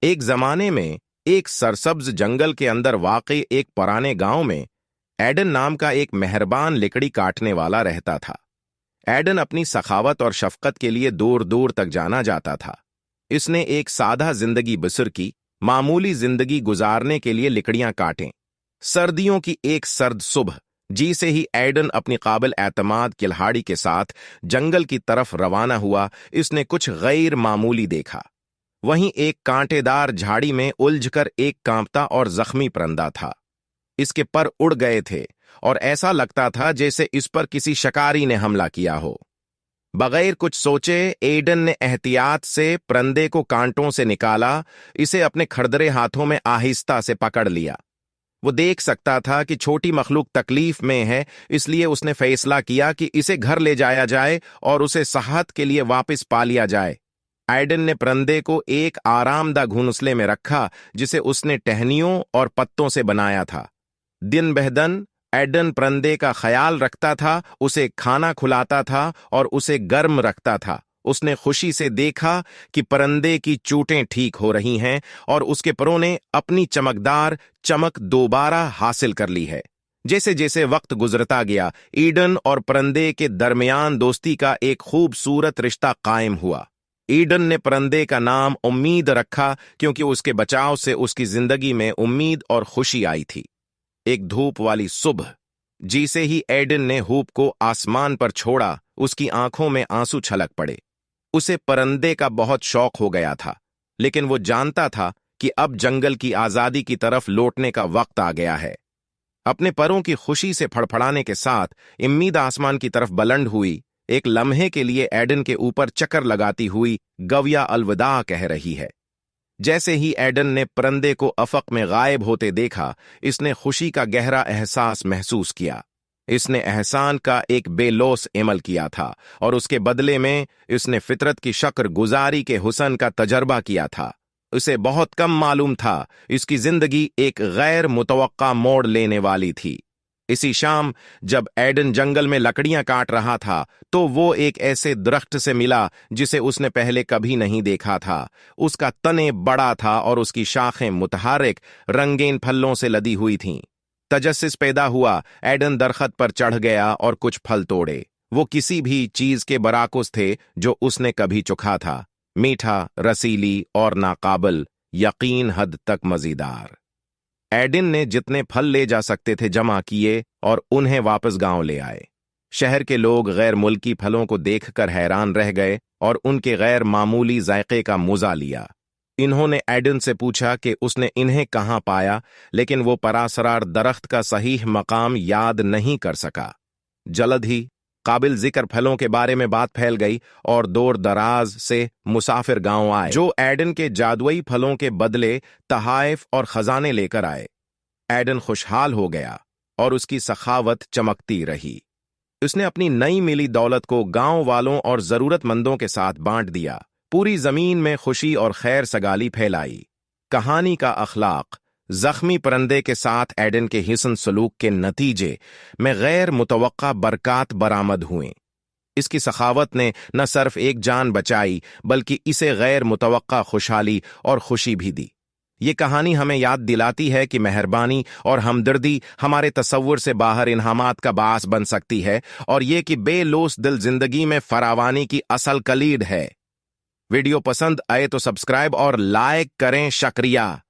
एक जमाने में एक सरसब्ज जंगल के अंदर वाक़ई एक पुराने गांव में एडन नाम का एक मेहरबान लकड़ी काटने वाला रहता था। एडन अपनी सखावत और शफकत के लिए दूर दूर तक जाना जाता था। इसने एक सादा जिंदगी बसर की, मामूली जिंदगी गुजारने के लिए लकड़ियां काटें। सर्दियों की एक सर्द सुबह जी से ही एडन अपनी काबिल एतमाद किल्हाड़ी के साथ जंगल की तरफ रवाना हुआ। इसने कुछ गैर मामूली देखा। वहीं एक कांटेदार झाड़ी में उलझकर एक कांपता और जख्मी परिंदा था। इसके पर उड़ गए थे और ऐसा लगता था जैसे इस पर किसी शिकारी ने हमला किया हो। बगैर कुछ सोचे एडन ने एहतियात से परिंदे को कांटों से निकाला। इसे अपने खड़दरे हाथों में आहिस्ता से पकड़ लिया। वो देख सकता था कि छोटी मखलूक तकलीफ में है, इसलिए उसने फैसला किया कि इसे घर ले जाया जाए और उसे सेहत के लिए वापस पा लिया जाए। एडन ने परिंदे को एक आरामदा घोंसले में रखा जिसे उसने टहनियों और पत्तों से बनाया था। दिन बहदन एडन परिंदे का ख्याल रखता था, उसे खाना खिलाता था और उसे गर्म रखता था। उसने खुशी से देखा कि परिंदे की चोटें ठीक हो रही हैं और उसके परों ने अपनी चमकदार चमक दोबारा हासिल कर ली है। जैसे जैसे वक्त गुजरता गया, एडन और परिंदे के दरमियान दोस्ती का एक खूबसूरत रिश्ता कायम हुआ। एडन ने परिंदे का नाम उम्मीद रखा क्योंकि उसके बचाव से उसकी जिंदगी में उम्मीद और खुशी आई थी। एक धूप वाली सुबह जिसे ही एडन ने हुप को आसमान पर छोड़ा, उसकी आंखों में आंसू छलक पड़े। उसे परिंदे का बहुत शौक हो गया था, लेकिन वो जानता था कि अब जंगल की आजादी की तरफ लौटने का वक्त आ गया है। अपने परों की खुशी से फड़फड़ाने के साथ उम्मीद आसमान की तरफ बुलंद हुई। एक लम्हे के लिए एडन के ऊपर चक्कर लगाती हुई गविया अलविदा कह रही है। जैसे ही एडन ने परिंदे को अफक में गायब होते देखा, इसने खुशी का गहरा एहसास महसूस किया। इसने एहसान का एक बेलौस अमल किया था और उसके बदले में इसने फितरत की शक्र गुजारी के हुसन का तजर्बा किया था। उसे बहुत कम मालूम था इसकी जिंदगी एक गैर मुतवक्का मोड़ लेने वाली थी। इसी शाम जब एडन जंगल में लकड़ियां काट रहा था तो वो एक ऐसे दरख्त से मिला जिसे उसने पहले कभी नहीं देखा था। उसका तने बड़ा था और उसकी शाखें मुतहारिक रंगीन फलों से लदी हुई थीं। तजस्सुस पैदा हुआ। एडन दरख्त पर चढ़ गया और कुछ फल तोड़े। वो किसी भी चीज के बराकुस थे जो उसने कभी चखा था। मीठा, रसीली और नाकाबिल यकीन हद तक मजेदार। एडन ने जितने फल ले जा सकते थे जमा किए और उन्हें वापस गांव ले आए। शहर के लोग गैर मुल्की फलों को देखकर हैरान रह गए और उनके गैर मामूली जायके का मजा लिया। इन्होंने एडन से पूछा कि उसने इन्हें कहां पाया, लेकिन वो परासरार दरख्त का सही मकाम याद नहीं कर सका। जल्द ही काबिल जिक्र फलों के बारे में बात फैल गई और दूर दराज से मुसाफिर गांव आए जो एडन के जादुई फलों के बदले तहाइफ और खजाने लेकर आए। एडन खुशहाल हो गया और उसकी सखावत चमकती रही। उसने अपनी नई मिली दौलत को गांव वालों और जरूरतमंदों के साथ बांट दिया। पूरी जमीन में खुशी और खैर सगाली फैलाई। कहानी का अखलाक: जख्मी परिंदे के साथ एडन के हिसन सलूक के नतीजे में गैर मुतवक्का बरकात बरामद हुए। इसकी सखावत ने न सिर्फ एक जान बचाई बल्कि इसे गैर मुतवक्का खुशहाली और खुशी भी दी। ये कहानी हमें याद दिलाती है कि मेहरबानी और हमदर्दी हमारे तसव्वुर से बाहर इन्हामात का बास बन सकती है और ये कि बेलौस दिल जिंदगी में फरावानी की असल कलीद है। वीडियो पसंद आए तो सब्सक्राइब और लाइक करें। शुक्रिया।